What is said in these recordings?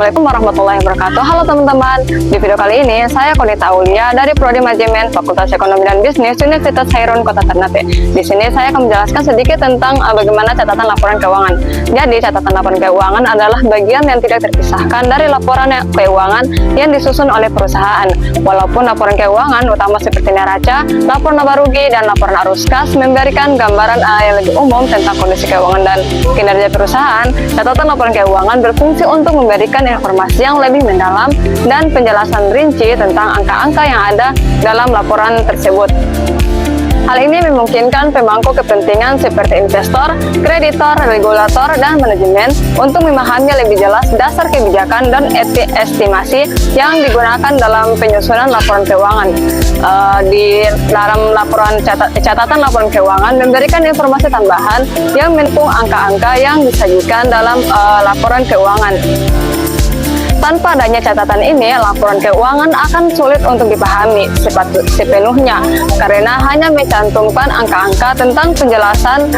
Assalamualaikum warahmatullahi wabarakatuh. Halo teman-teman, di video kali ini saya Konita Aulia dari Prodi Manajemen Fakultas Ekonomi dan Bisnis Universitas Hairun Kota Ternate. Di sini saya akan menjelaskan sedikit tentang bagaimana catatan laporan keuangan. Jadi catatan laporan keuangan adalah bagian yang tidak terpisahkan dari laporan keuangan yang disusun oleh perusahaan. Walaupun laporan keuangan utama seperti neraca, laporan laba rugi, dan laporan arus kas memberikan gambaran yang lebih umum tentang kondisi keuangan dan kinerja perusahaan, catatan laporan keuangan berfungsi untuk memberikan informasi yang lebih mendalam dan penjelasan rinci tentang angka-angka yang ada dalam laporan tersebut. Hal ini memungkinkan pemangku kepentingan seperti investor, kreditor, regulator, dan manajemen untuk memahami lebih jelas dasar kebijakan dan estimasi yang digunakan dalam penyusunan laporan keuangan. Di dalam catatan laporan keuangan memberikan informasi tambahan yang mendukung angka-angka yang disajikan dalam laporan keuangan. Tanpa adanya catatan ini, laporan keuangan akan sulit untuk dipahami sepenuhnya karena hanya mencantumkan angka-angka tentang penjelasan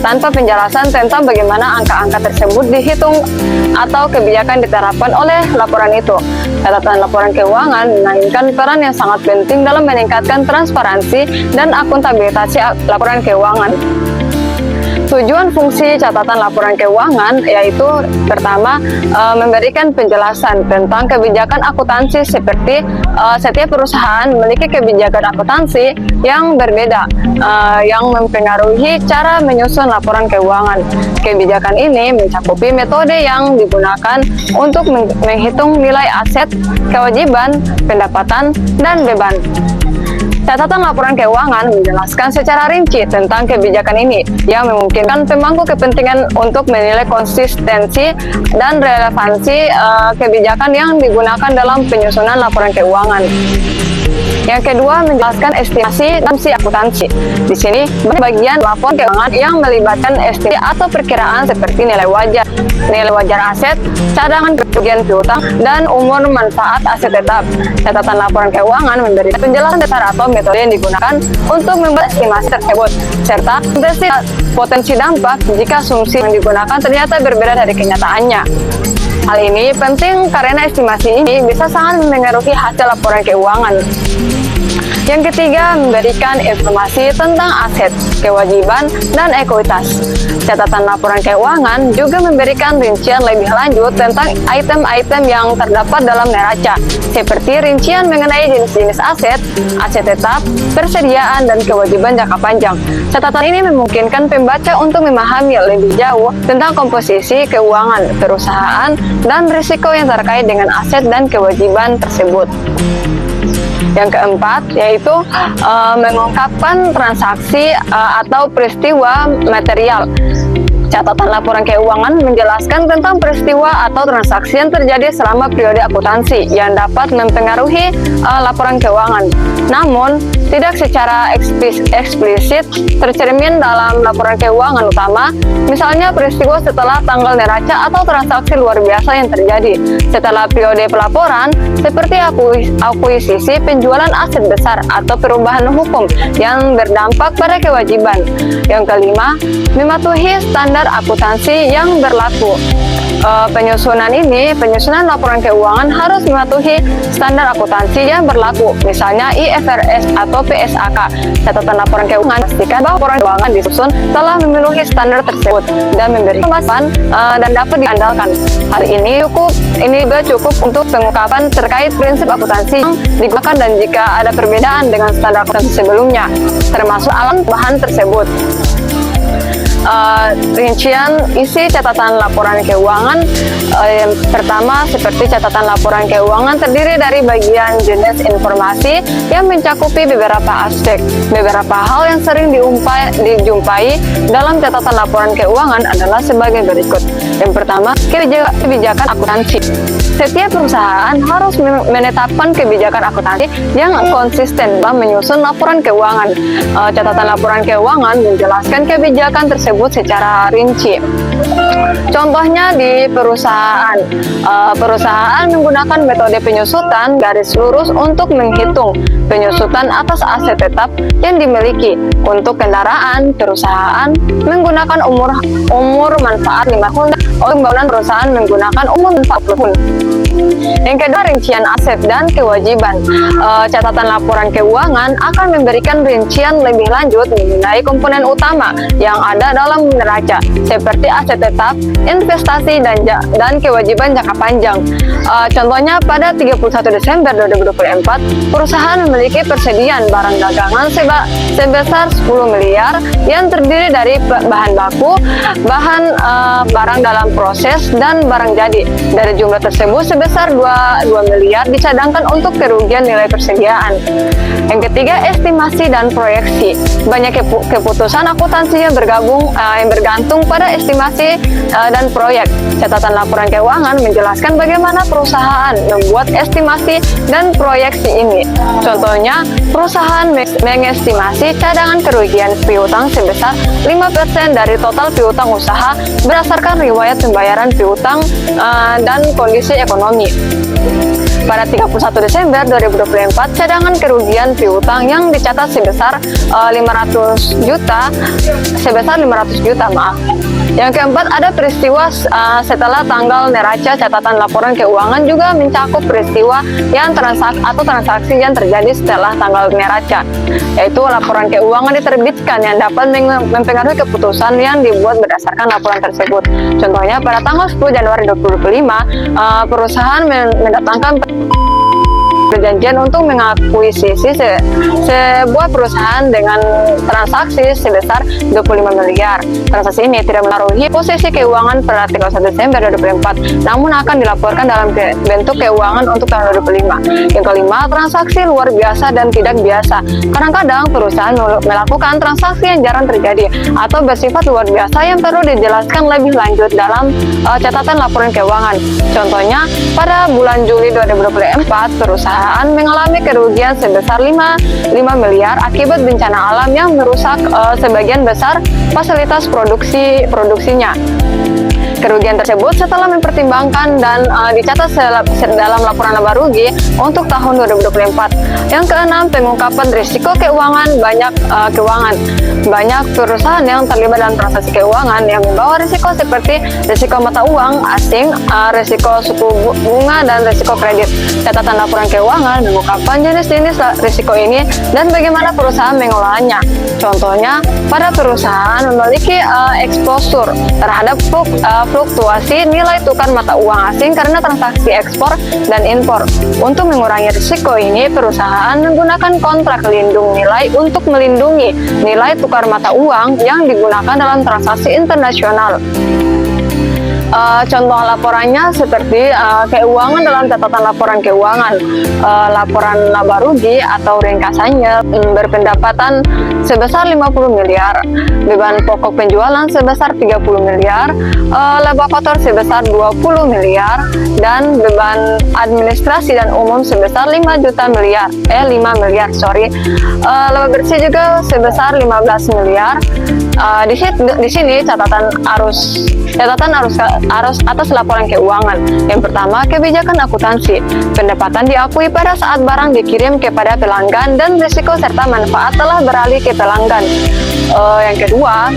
tanpa penjelasan tentang bagaimana angka-angka tersebut dihitung atau kebijakan diterapkan oleh laporan itu. Catatan laporan keuangan memainkan peran yang sangat penting dalam meningkatkan transparansi dan akuntabilitas laporan keuangan. Tujuan fungsi catatan laporan keuangan yaitu pertama, memberikan penjelasan tentang kebijakan akuntansi seperti setiap perusahaan memiliki kebijakan akuntansi yang berbeda yang mempengaruhi cara menyusun laporan keuangan. Kebijakan ini mencakupi metode yang digunakan untuk menghitung nilai aset, kewajiban, pendapatan, dan beban. Catatan laporan keuangan menjelaskan secara rinci tentang kebijakan ini yang memungkinkan pemangku kepentingan untuk menilai konsistensi dan relevansi kebijakan yang digunakan dalam penyusunan laporan keuangan. Yang kedua, menjelaskan estimasi dan akuntansi. Di sini, bagian laporan keuangan yang melibatkan estimasi atau perkiraan seperti nilai wajar aset, cadangan kerugian piutang, dan umur manfaat aset tetap. Catatan laporan keuangan memberikan penjelasan dasar atau metode yang digunakan untuk membuat estimasi tersebut, serta potensi dampak jika asumsi yang digunakan ternyata berbeda dari kenyataannya. Hal ini penting karena estimasi ini bisa sangat mempengaruhi hasil laporan keuangan. Yang ketiga, memberikan informasi tentang aset, kewajiban, dan ekuitas. Catatan laporan keuangan juga memberikan rincian lebih lanjut tentang item-item yang terdapat dalam neraca, seperti rincian mengenai jenis-jenis aset, aset tetap, persediaan, dan kewajiban jangka panjang. Catatan ini memungkinkan pembaca untuk memahami lebih jauh tentang komposisi keuangan perusahaan dan risiko yang terkait dengan aset dan kewajiban tersebut. Yang keempat, yaitu mengungkapkan transaksi atau peristiwa material. Catatan laporan keuangan menjelaskan tentang peristiwa atau transaksi yang terjadi selama periode akuntansi yang dapat mempengaruhi laporan keuangan. Namun, tidak secara eksplisit tercermin dalam laporan keuangan utama, misalnya peristiwa setelah tanggal neraca atau transaksi luar biasa yang terjadi setelah periode pelaporan, seperti akuisisi penjualan aset besar atau perubahan hukum yang berdampak pada kewajiban. Yang kelima, mematuhi standar akuntansi yang berlaku. Penyusunan laporan keuangan harus mematuhi standar akuntansi yang berlaku, misalnya IFRS atau PSAK. Catatan laporan keuangan pastikan bahwa laporan keuangan disusun telah memenuhi standar tersebut dan memberi kemasan dan dapat diandalkan. Hal ini cukup untuk pengungkapan terkait prinsip akuntansi yang digunakan dan jika ada perbedaan dengan standar akuntansi sebelumnya, termasuk alat bahan tersebut. Rincian isi catatan laporan keuangan. Pertama, seperti catatan laporan keuangan terdiri dari bagian jenis informasi yang mencakupi beberapa aspek. Beberapa hal yang sering dijumpai dalam catatan laporan keuangan adalah sebagai berikut. Yang pertama, kebijakan akuntansi. Setiap perusahaan harus menetapkan kebijakan akuntansi yang konsisten dalam menyusun laporan keuangan. Catatan laporan keuangan menjelaskan kebijakan tersebut secara rinci. Contohnya di perusahaan, perusahaan menggunakan metode penyusutan garis lurus untuk menghitung penyusutan atas aset tetap yang dimiliki. Untuk kendaraan, perusahaan menggunakan umur manfaat 5 tahun. Untuk bangunan, perusahaan menggunakan umur manfaat 10 tahun. Yang kedua, rincian aset dan kewajiban. Catatan laporan keuangan akan memberikan rincian lebih lanjut mengenai komponen utama yang ada dalam neraca, seperti aset tetap, investasi, dan kewajiban jangka panjang. Contohnya, pada 31 Desember 2024, perusahaan memiliki persediaan barang dagangan sebesar 10 miliar yang terdiri dari bahan baku, barang dalam proses, dan barang jadi. Dari jumlah tersebut, sebesar 2 miliar dicadangkan untuk kerugian nilai persediaan. Yang ketiga, estimasi dan proyeksi. Banyak keputusan akuntansi yang bergantung pada estimasi dan proyek. Catatan laporan keuangan menjelaskan bagaimana perusahaan membuat estimasi dan proyeksi ini. Contohnya, perusahaan mengestimasi cadangan kerugian piutang sebesar 5% dari total piutang usaha berdasarkan riwayat pembayaran piutang dan kondisi ekonomi. Pada 31 Desember 2024, cadangan kerugian piutang yang dicatat sebesar 500 juta. Yang keempat, ada peristiwa setelah tanggal neraca. Catatan laporan keuangan juga mencakup peristiwa yang transaksi yang terjadi setelah tanggal neraca, yaitu laporan keuangan diterbitkan yang dapat mempengaruhi keputusan yang dibuat berdasarkan laporan tersebut. Contohnya, pada tanggal 10 Januari 2025, perusahaan mendatangkan perjanjian untuk mengakuisisi sebuah perusahaan dengan transaksi sebesar 25 miliar. Transaksi ini tidak menaruhi posisi keuangan pada 31 Desember 2024, namun akan dilaporkan dalam bentuk keuangan untuk tahun 2025. Yang kelima, transaksi luar biasa dan tidak biasa. Kadang-kadang perusahaan melakukan transaksi yang jarang terjadi atau bersifat luar biasa yang perlu dijelaskan lebih lanjut dalam catatan laporan keuangan. Contohnya, pada bulan Juli 2024, perusahaan mengalami kerugian sebesar 5 miliar akibat bencana alam yang merusak sebagian besar fasilitas produksinya. Kerugian tersebut setelah mempertimbangkan dan dicatat dalam laporan laba rugi untuk tahun 2024. Yang keenam, pengungkapan risiko keuangan. Banyak perusahaan yang terlibat dalam transaksi keuangan yang membawa risiko seperti risiko mata uang asing, risiko suku bunga, dan risiko kredit. Catatan laporan keuangan mengungkapkan jenis-jenis risiko ini dan bagaimana perusahaan mengolahnya. Contohnya, pada perusahaan memiliki eksposur terhadap fluktuasi nilai tukar mata uang asing karena transaksi ekspor dan impor. Untuk mengurangi risiko ini, perusahaan menggunakan kontrak lindung nilai untuk melindungi nilai tukar mata uang yang digunakan dalam transaksi internasional. Contoh laporannya seperti keuangan dalam catatan laporan keuangan. Laporan laba rugi atau ringkasannya berpendapatan sebesar 50 miliar, beban pokok penjualan sebesar 30 miliar, laba kotor sebesar 20 miliar, dan beban administrasi dan umum sebesar 5 miliar. Laba bersih juga sebesar 15 miliar. Di sini catatan arus atas laporan keuangan. Yang pertama, kebijakan akuntansi. Pendapatan diakui pada saat barang dikirim kepada pelanggan dan risiko serta manfaat telah beralih ke pelanggan. Yang kedua,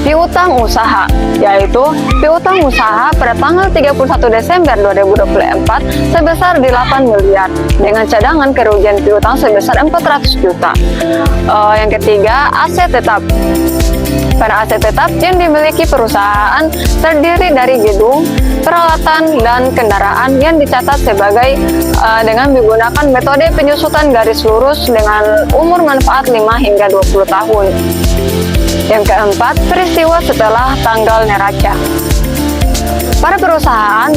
piutang usaha, yaitu piutang usaha pada tanggal 31 Desember 2024 sebesar 8 miliar dengan cadangan kerugian piutang sebesar 400 juta. Yang ketiga, aset tetap. Pada aset tetap yang dimiliki perusahaan terdiri dari gedung, peralatan, dan kendaraan yang dicatat dengan menggunakan metode penyusutan garis lurus dengan umur manfaat 5 hingga 20 tahun. Yang keempat, peristiwa setelah tanggal neraca. Para perusahaan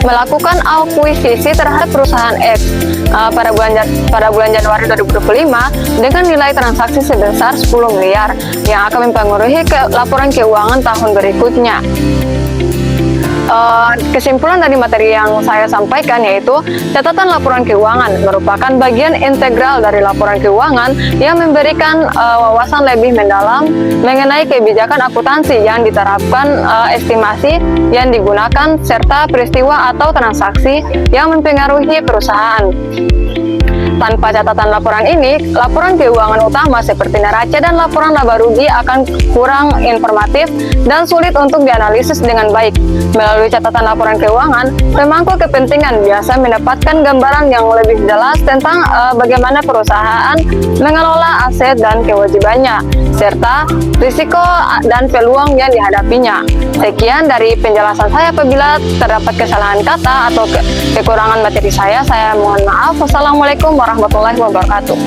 melakukan akuisisi terhadap perusahaan X pada bulan Januari 2025 dengan nilai transaksi sebesar 10 miliar yang akan mempengaruhi laporan keuangan tahun berikutnya. kesimpulan dari materi yang saya sampaikan yaitu catatan laporan keuangan merupakan bagian integral dari laporan keuangan yang memberikan wawasan lebih mendalam mengenai kebijakan akuntansi yang diterapkan, estimasi yang digunakan, serta peristiwa atau transaksi yang mempengaruhi perusahaan. Tanpa catatan laporan ini, laporan keuangan utama seperti neraca dan laporan laba rugi akan kurang informatif dan sulit untuk dianalisis dengan baik. Melalui catatan laporan keuangan, pemangku kepentingan biasa mendapatkan gambaran yang lebih jelas tentang bagaimana perusahaan mengelola aset dan kewajibannya, serta risiko dan peluang yang dihadapinya. Sekian dari penjelasan saya. Apabila terdapat kesalahan kata atau kekurangan materi saya mohon maaf. Wassalamualaikum warahmatullahi wabarakatuh.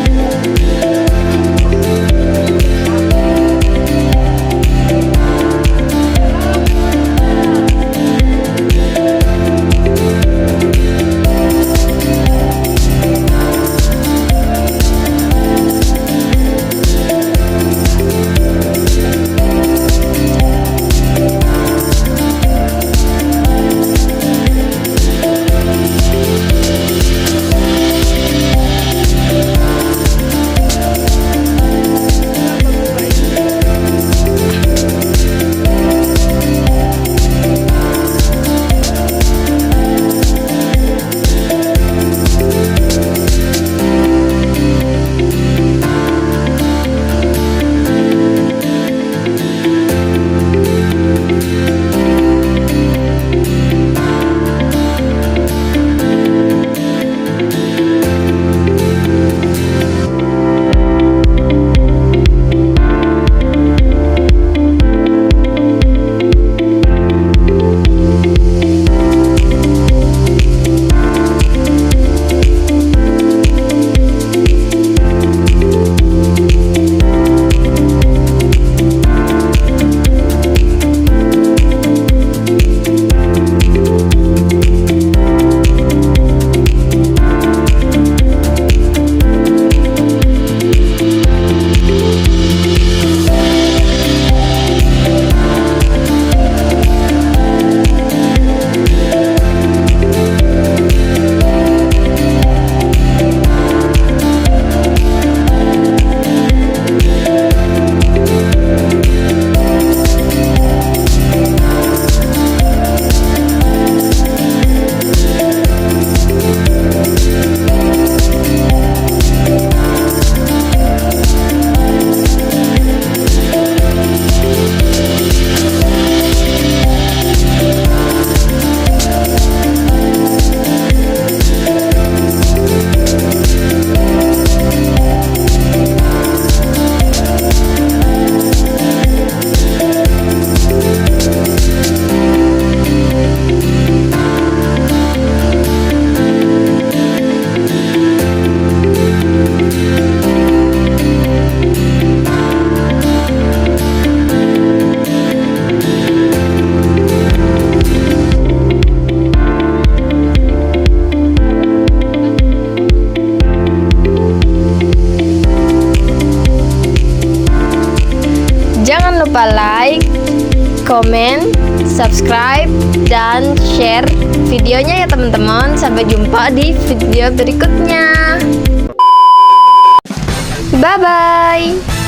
Jangan lupa like, komen, subscribe, dan share videonya ya teman-teman. Sampai jumpa di video berikutnya. Bye-bye.